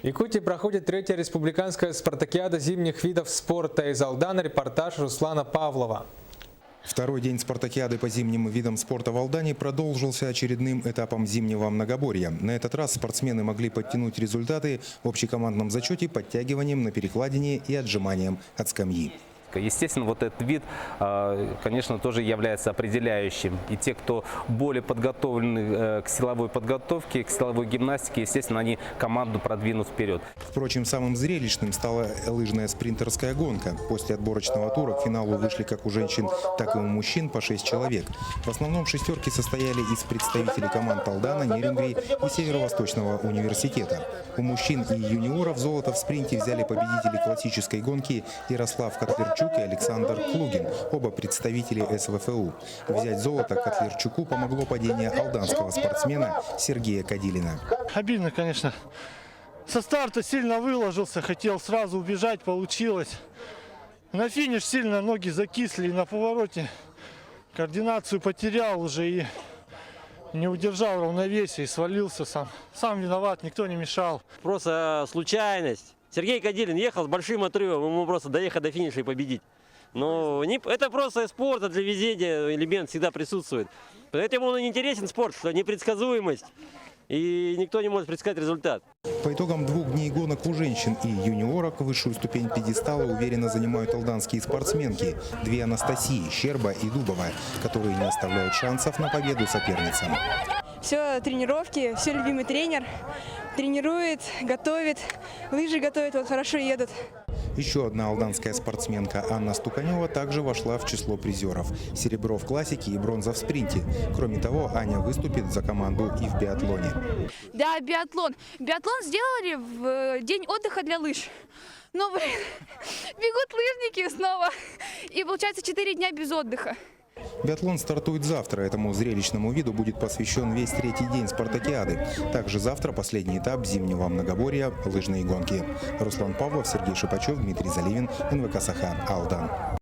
В Якутии проходит третья республиканская спартакиада зимних видов спорта. Из Алдана репортаж Руслана Павлова. Второй день спартакиады по зимним видам спорта в Алдане продолжился очередным этапом зимнего многоборья. На этот раз спортсмены могли подтянуть результаты в общекомандном зачете подтягиванием на перекладине и отжиманием от скамьи. Естественно, вот этот вид, конечно, тоже является определяющим. И те, кто более подготовлены к силовой подготовке, к силовой гимнастике, естественно, они команду продвинут вперед. Впрочем, самым зрелищным стала лыжная спринтерская гонка. После отборочного тура к финалу вышли как у женщин, так и у мужчин по 6 человек. В основном шестерки состояли из представителей команд Алдана, Нерингри и Северо-Восточного университета. У мужчин и юниоров золото в спринте взяли победители классической гонки Ярослав Котлярчук и Александр Клугин, оба представители СВФУ. Взять золото Котлярчуку помогло падение алданского спортсмена Сергея Кадилина. Обидно, конечно. Со старта сильно выложился, хотел сразу убежать, получилось. На финиш сильно ноги закисли, и на повороте координацию потерял уже и не удержал равновесие и свалился сам. Сам виноват, никто не мешал. Просто случайность. Сергей Кадилин ехал с большим отрывом, ему просто доехать до финиша и победить. Но это просто спорт, для везения элемент всегда присутствует. Поэтому он и интересен спорт, что непредсказуемость, и никто не может предсказать результат. По итогам 2 дней гонок у женщин и юниорок высшую ступень пьедестала уверенно занимают алданские спортсменки. 2 Анастасии, Щерба и Дубова, которые не оставляют шансов на победу соперницам. Все тренировки, все любимый тренер. Тренирует, готовит, лыжи готовит, вот хорошо едут. Еще одна алданская спортсменка Анна Стуканева также вошла в число призеров. Серебро в классике и бронза в спринте. Кроме того, Аня выступит за команду и в биатлоне. Да, биатлон. Биатлон сделали в день отдыха для лыж. Но, бегут лыжники снова. И получается 4 дня без отдыха. Биатлон стартует завтра. Этому зрелищному виду будет посвящен весь 3-й день спартакиады. Также завтра последний этап зимнего многоборья – лыжные гонки. Руслан Павлов, Сергей Шипачев, Дмитрий Заливин, НВК «Саха», Алдан.